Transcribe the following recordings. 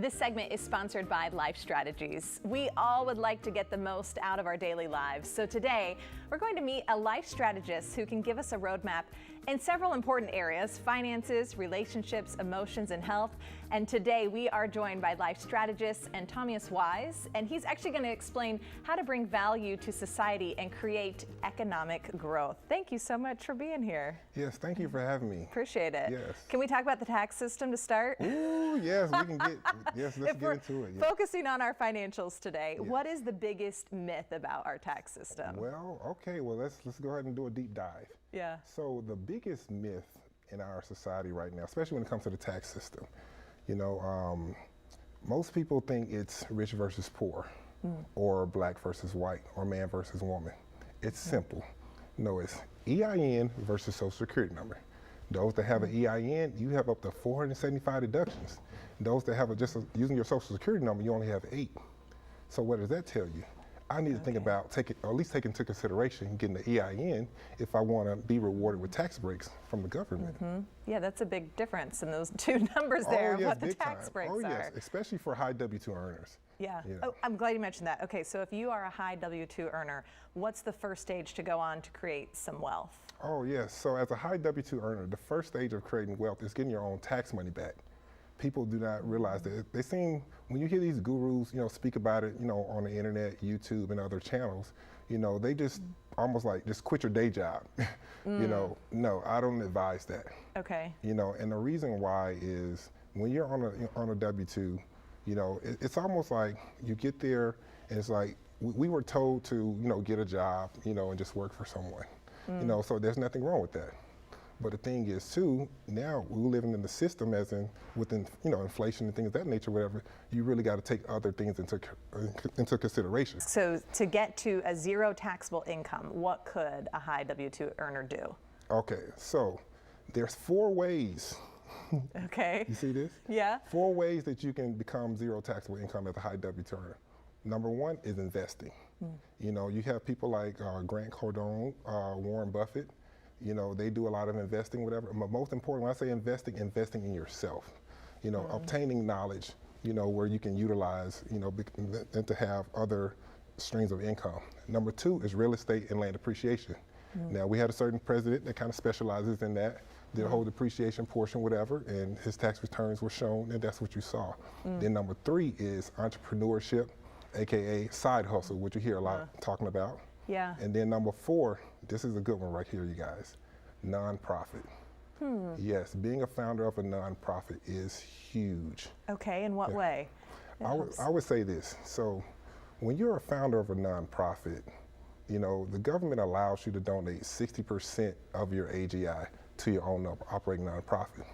This segment is sponsored by Life Strategies. We all would like to get the most out of our daily lives. So today, we're going to meet a life strategist who can give us a roadmap in several important areas: finances, relationships, emotions, and health. And today, we are joined by life strategist Antomius Wise, and he's actually going to explain how to bring value to society and create economic growth. Thank you so much for being here. Yes, thank you for having me. Appreciate it. Yes. Can we talk about the tax system to start? Ooh, yes, we can get, yes, let's get into it. Yes. Focusing on our financials today, what is the biggest myth about our tax system? Well, okay, well, let's go ahead and do a deep dive. Yeah. So the biggest myth in our society right now, especially when it comes to the tax system, you know, most people think it's rich versus poor, or black versus white, or man versus woman. It's simple. No, it's EIN versus Social Security number. Those that have an EIN, you have up to 475 deductions. Those that have using your Social Security number, you only have 8. So what does that tell you? I need to think about at least take into consideration getting the EIN if I want to be rewarded with tax breaks from the government. Yeah, that's a big difference in those two numbers there, yes, what the tax breaks are. Yes, especially for high W-2 earners. Yeah. You know. Oh, I'm glad you mentioned that. Okay, so if you are a high W-2 earner, what's the first stage to go on to create some wealth? Oh, yes. So as a high W-2 earner, the first stage of creating wealth is getting your own tax money back. People do not realize that. They seem, when you hear these gurus, speak about it, on the internet, YouTube, and other channels, they just almost like just quit your day job. No, I don't advise that. Okay. And the reason why is when you're on a W-2, it's almost like you get there and it's like we were told to, get a job, and just work for someone. So there's nothing wrong with that. But the thing is, too, now we're living in the system, as in within, inflation and things of that nature, whatever. You really got to take other things into consideration. So to get to a zero taxable income, what could a high W-2 earner do? Okay, so there's 4 ways. Okay. You see this? Yeah. 4 ways that you can become zero taxable income as a high W-2 earner. Number 1 is investing. You have people like Grant Cardone, Warren Buffett. They do a lot of investing, whatever. But most important, when I say investing in yourself. Obtaining knowledge, where you can utilize, and to have other streams of income. Number 2 is real estate and land appreciation. Now, we had a certain president that kind of specializes in that, did a whole depreciation portion, whatever, and his tax returns were shown, and that's what you saw. Then number 3 is entrepreneurship, AKA side hustle, which you hear a lot talking about. Yeah. And then number 4, this is a good one right here, you guys, nonprofit. Yes, being a founder of a nonprofit is huge. Okay, in what way? I would say this. So when you're a founder of a nonprofit, the government allows you to donate 60% of your AGI to your own operating nonprofit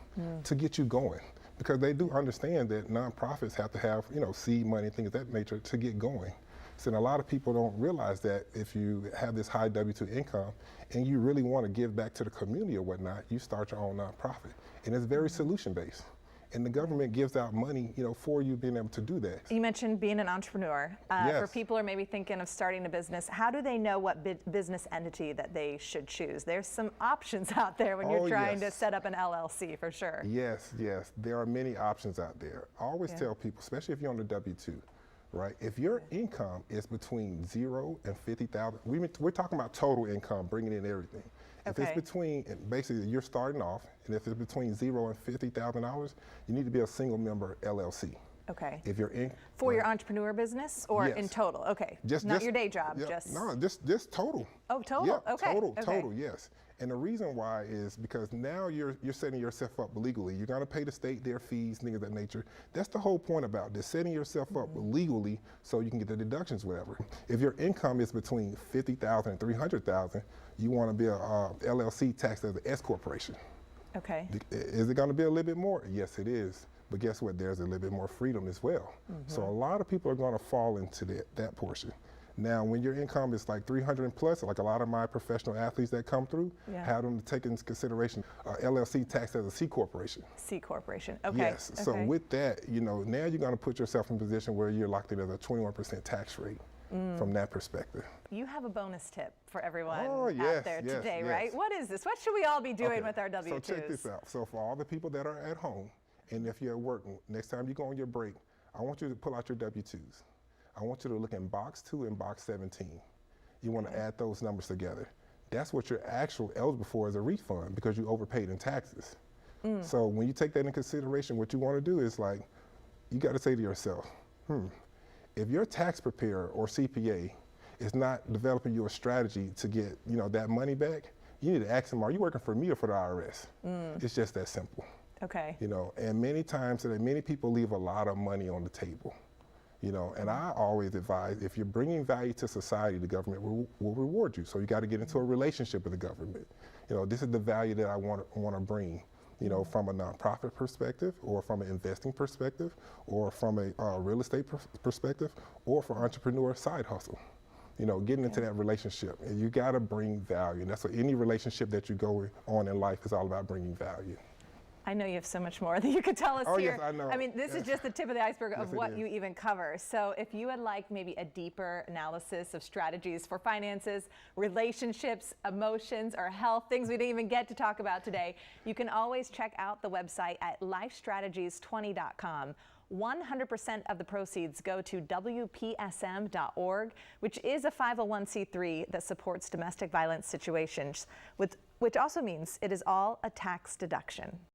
to get you going. Because they do understand that nonprofits have to have, seed money, things of that nature to get going. So a lot of people don't realize that if you have this high W-2 income and you really want to give back to the community or whatnot, you start your own nonprofit. And it's very solution-based. And the government gives out money, for you being able to do that. You mentioned being an entrepreneur. Yes. For people who are maybe thinking of starting a business, how do they know what business entity that they should choose? There's some options out there when you're trying to set up an LLC, for sure. Yes, there are many options out there. I always tell people, especially if you're on the W-2, right? If your income is between 0 and 50,000, we're talking about total income, bringing in everything. If it's between, basically you're starting off, and if it's between 0 and $50,000, you need to be a single member LLC. Okay. If you're in for your entrepreneur business, or in total? Okay. Not your day job, just total. Oh, total. Yeah, okay. Total. Yes. And the reason why is because now you're setting yourself up legally. You're going to pay the state their fees, things of that nature. That's the whole point about this, setting yourself up legally so you can get the deductions, whatever. If your income is between $50,000 and $300,000, you want to be a LLC taxed as an S corporation. Okay. Is it going to be a little bit more? Yes, it is. But guess what? There's a little bit more freedom as well. So a lot of people are going to fall into that portion. Now, when your income is like 300 plus, like a lot of my professional athletes that come through, have them to take into consideration LLC tax as a C corporation. C corporation. Okay. Yes. Okay. So with that, now you're going to put yourself in a position where you're locked in at a 21% tax rate. From that perspective. You have a bonus tip for everyone yes, out there yes, today, yes. right? What is this? What should we all be doing with our W-2s? So check this out. So for all the people that are at home, and if you're at work, next time you go on your break, I want you to pull out your W-2s. I want you to look in box 2 and box 17. You want to add those numbers together. That's what you're actually eligible for as a refund because you overpaid in taxes. So when you take that into consideration, what you want to do is like, you got to say to yourself, if your tax preparer or CPA is not developing you a strategy to get, that money back, you need to ask them, are you working for me or for the IRS? It's just that simple. Okay. And many times, many people leave a lot of money on the table. And I always advise, if you're bringing value to society, the government will reward you. So you got to get into a relationship with the government. This is the value that I want to bring, from a nonprofit perspective, or from an investing perspective, or from a real estate perspective, or for entrepreneur side hustle. Getting into that relationship. And you got to bring value. And that's what any relationship that you go on in life is all about, bringing value. I know you have so much more that you could tell us here. Yes, I know. I mean, this is just the tip of the iceberg of Yes, what you even cover. So if you would like maybe a deeper analysis of strategies for finances, relationships, emotions, or health, things we didn't even get to talk about today, you can always check out the website at lifestrategies20.com. 100% of the proceeds go to WPSM.org, which is a 501c3 that supports domestic violence situations, which also means it is all a tax deduction.